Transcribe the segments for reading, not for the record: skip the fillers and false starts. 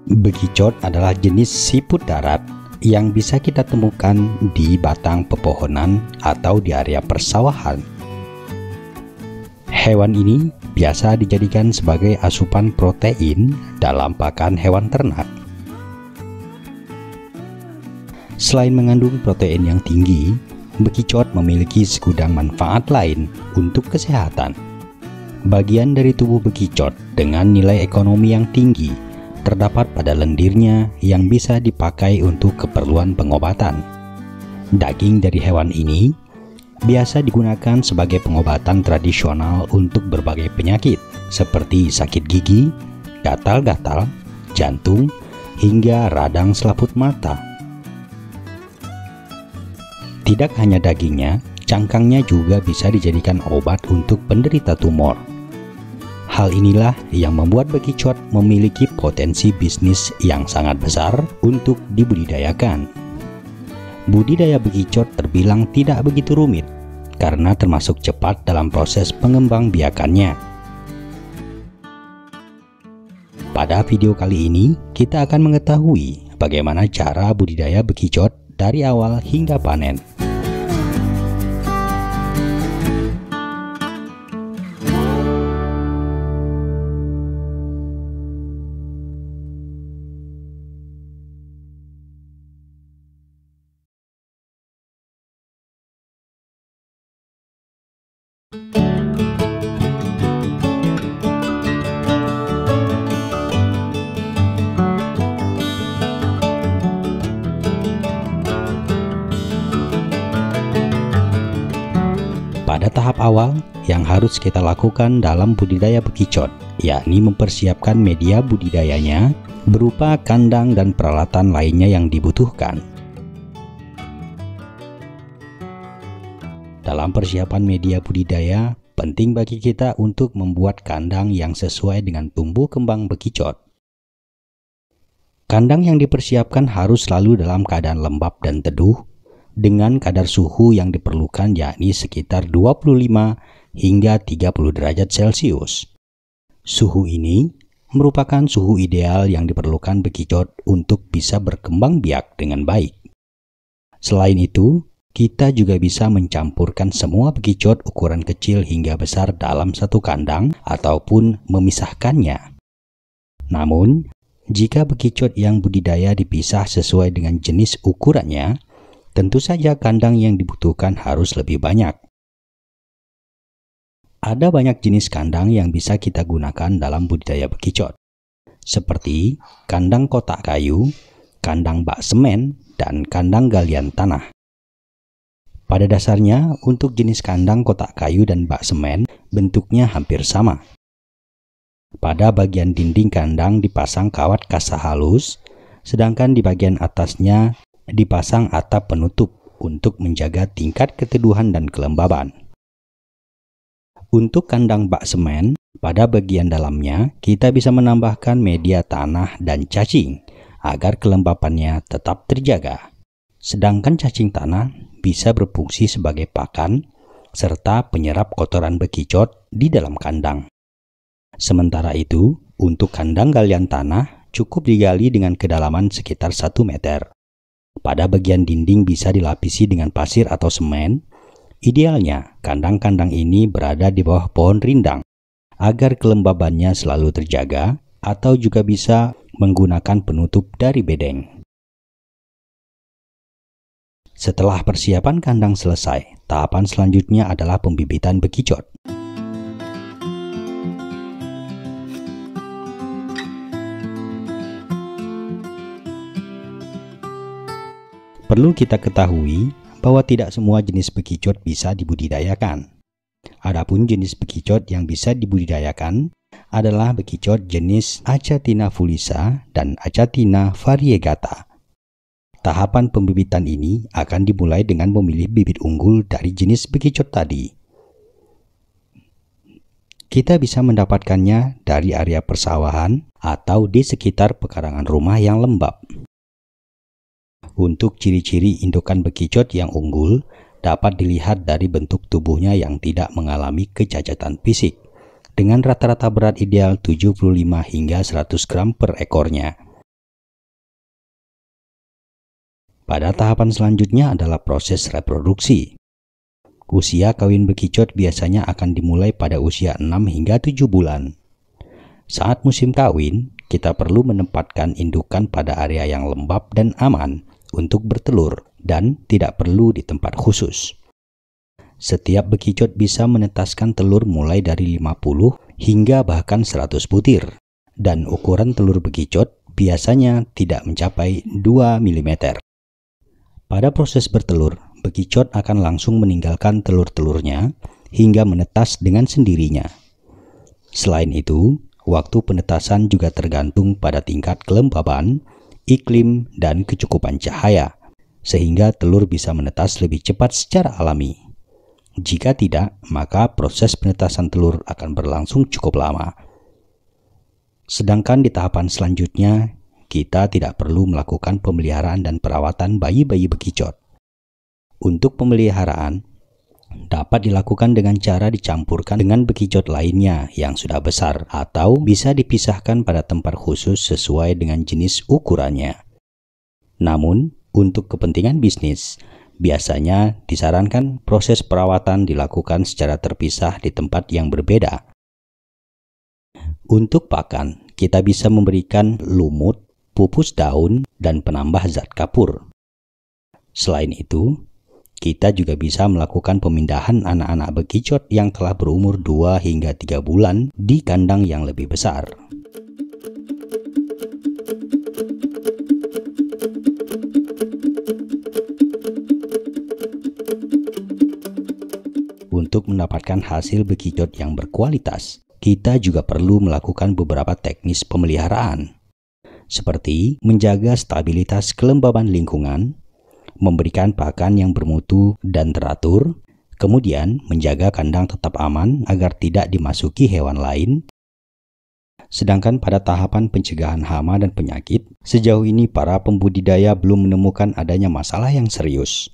Bekicot adalah jenis siput darat yang bisa kita temukan di batang pepohonan atau di area persawahan. Hewan ini biasa dijadikan sebagai asupan protein dalam pakan hewan ternak. Selain mengandung protein yang tinggi, bekicot memiliki segudang manfaat lain untuk kesehatan. Bagian dari tubuh bekicot dengan nilai ekonomi yang tinggi terdapat pada lendirnya yang bisa dipakai untuk keperluan pengobatan. Daging dari hewan ini biasa digunakan sebagai pengobatan tradisional untuk berbagai penyakit seperti sakit gigi, gatal-gatal, jantung, hingga radang selaput mata. Tidak hanya dagingnya, cangkangnya juga bisa dijadikan obat untuk penderita tumor. Hal inilah yang membuat bekicot memiliki potensi bisnis yang sangat besar untuk dibudidayakan. Budidaya bekicot terbilang tidak begitu rumit karena termasuk cepat dalam proses pengembangbiakannya. Pada video kali ini, kita akan mengetahui bagaimana cara budidaya bekicot dari awal hingga panen. Pada tahap awal, yang harus kita lakukan dalam budidaya bekicot, yakni mempersiapkan media budidayanya berupa kandang dan peralatan lainnya yang dibutuhkan. Dalam persiapan media budidaya, penting bagi kita untuk membuat kandang yang sesuai dengan tumbuh kembang bekicot. Kandang yang dipersiapkan harus selalu dalam keadaan lembab dan teduh, dengan kadar suhu yang diperlukan yakni sekitar 25 hingga 30 derajat Celcius. Suhu ini merupakan suhu ideal yang diperlukan bekicot untuk bisa berkembang biak dengan baik. Selain itu, kita juga bisa mencampurkan semua bekicot ukuran kecil hingga besar dalam satu kandang ataupun memisahkannya. Namun, jika bekicot yang budidaya dipisah sesuai dengan jenis ukurannya, tentu saja kandang yang dibutuhkan harus lebih banyak. Ada banyak jenis kandang yang bisa kita gunakan dalam budidaya bekicot, seperti kandang kotak kayu, kandang bak semen, dan kandang galian tanah. Pada dasarnya, untuk jenis kandang kotak kayu dan bak semen, bentuknya hampir sama. Pada bagian dinding kandang dipasang kawat kasa halus, sedangkan di bagian atasnya dipasang atap penutup untuk menjaga tingkat keteduhan dan kelembaban. Untuk kandang bak semen, pada bagian dalamnya kita bisa menambahkan media tanah dan cacing agar kelembapannya tetap terjaga. Sedangkan cacing tanah bisa berfungsi sebagai pakan serta penyerap kotoran bekicot di dalam kandang. Sementara itu, untuk kandang galian tanah cukup digali dengan kedalaman sekitar 1 meter. Pada bagian dinding bisa dilapisi dengan pasir atau semen. Idealnya, kandang-kandang ini berada di bawah pohon rindang agar kelembabannya selalu terjaga, atau juga bisa menggunakan penutup dari bedeng. Setelah persiapan kandang selesai, tahapan selanjutnya adalah pembibitan bekicot. Perlu kita ketahui bahwa tidak semua jenis bekicot bisa dibudidayakan. Adapun jenis bekicot yang bisa dibudidayakan adalah bekicot jenis Achatina fulisa dan Achatina variegata. Tahapan pembibitan ini akan dimulai dengan memilih bibit unggul dari jenis bekicot tadi. Kita bisa mendapatkannya dari area persawahan atau di sekitar pekarangan rumah yang lembab. Untuk ciri-ciri indukan bekicot yang unggul dapat dilihat dari bentuk tubuhnya yang tidak mengalami kecacatan fisik, dengan rata-rata berat ideal 75 hingga 100 gram per ekornya. Pada tahapan selanjutnya adalah proses reproduksi. Usia kawin bekicot biasanya akan dimulai pada usia 6 hingga 7 bulan. Saat musim kawin, kita perlu menempatkan indukan pada area yang lembab dan aman untuk bertelur dan tidak perlu di tempat khusus. Setiap bekicot bisa menetaskan telur mulai dari 50 hingga bahkan 100 butir, dan ukuran telur bekicot biasanya tidak mencapai 2 mm. Pada proses bertelur, bekicot akan langsung meninggalkan telur-telurnya hingga menetas dengan sendirinya. Selain itu, waktu penetasan juga tergantung pada tingkat kelembaban, iklim, dan kecukupan cahaya, sehingga telur bisa menetas lebih cepat secara alami. Jika tidak, maka proses penetasan telur akan berlangsung cukup lama. Sedangkan di tahapan selanjutnya, kita tidak perlu melakukan pemeliharaan dan perawatan bayi-bayi bekicot. Untuk pemeliharaan, dapat dilakukan dengan cara dicampurkan dengan bekicot lainnya yang sudah besar atau bisa dipisahkan pada tempat khusus sesuai dengan jenis ukurannya. Namun, untuk kepentingan bisnis, biasanya disarankan proses perawatan dilakukan secara terpisah di tempat yang berbeda. Untuk pakan, kita bisa memberikan lumut, pupus daun, dan penambah zat kapur. Selain itu, kita juga bisa melakukan pemindahan anak-anak bekicot yang telah berumur 2 hingga 3 bulan di kandang yang lebih besar. Untuk mendapatkan hasil bekicot yang berkualitas, kita juga perlu melakukan beberapa teknis pemeliharaan, seperti menjaga stabilitas kelembaban lingkungan, memberikan pakan yang bermutu dan teratur, kemudian menjaga kandang tetap aman agar tidak dimasuki hewan lain. Sedangkan pada tahapan pencegahan hama dan penyakit, sejauh ini para pembudidaya belum menemukan adanya masalah yang serius.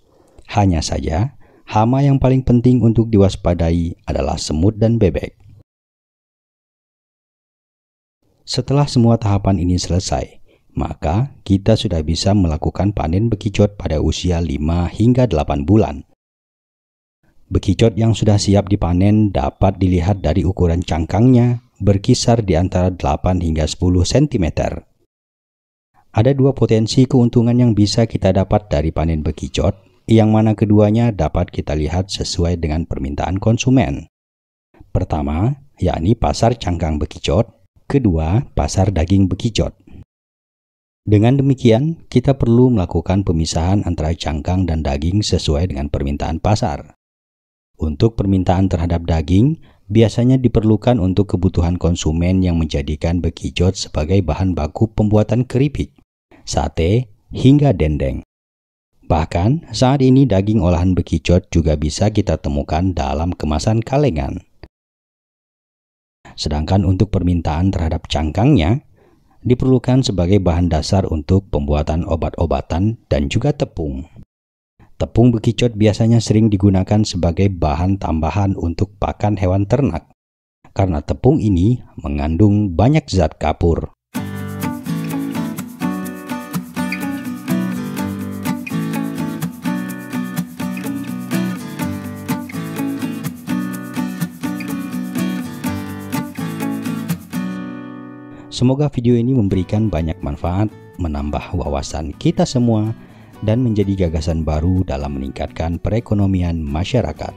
Hanya saja, hama yang paling penting untuk diwaspadai adalah semut dan bebek. Setelah semua tahapan ini selesai, maka kita sudah bisa melakukan panen bekicot pada usia 5 hingga 8 bulan. Bekicot yang sudah siap dipanen dapat dilihat dari ukuran cangkangnya berkisar di antara 8 hingga 10 cm. Ada dua potensi keuntungan yang bisa kita dapat dari panen bekicot, yang mana keduanya dapat kita lihat sesuai dengan permintaan konsumen. Pertama, yakni pasar cangkang bekicot. Kedua, pasar daging bekicot. Dengan demikian, kita perlu melakukan pemisahan antara cangkang dan daging sesuai dengan permintaan pasar. Untuk permintaan terhadap daging, biasanya diperlukan untuk kebutuhan konsumen yang menjadikan bekicot sebagai bahan baku pembuatan keripik, sate, hingga dendeng. Bahkan, saat ini daging olahan bekicot juga bisa kita temukan dalam kemasan kalengan. Sedangkan untuk permintaan terhadap cangkangnya, diperlukan sebagai bahan dasar untuk pembuatan obat-obatan dan juga tepung. Tepung bekicot biasanya sering digunakan sebagai bahan tambahan untuk pakan hewan ternak, karena tepung ini mengandung banyak zat kapur. Semoga video ini memberikan banyak manfaat, menambah wawasan kita semua, dan menjadi gagasan baru dalam meningkatkan perekonomian masyarakat.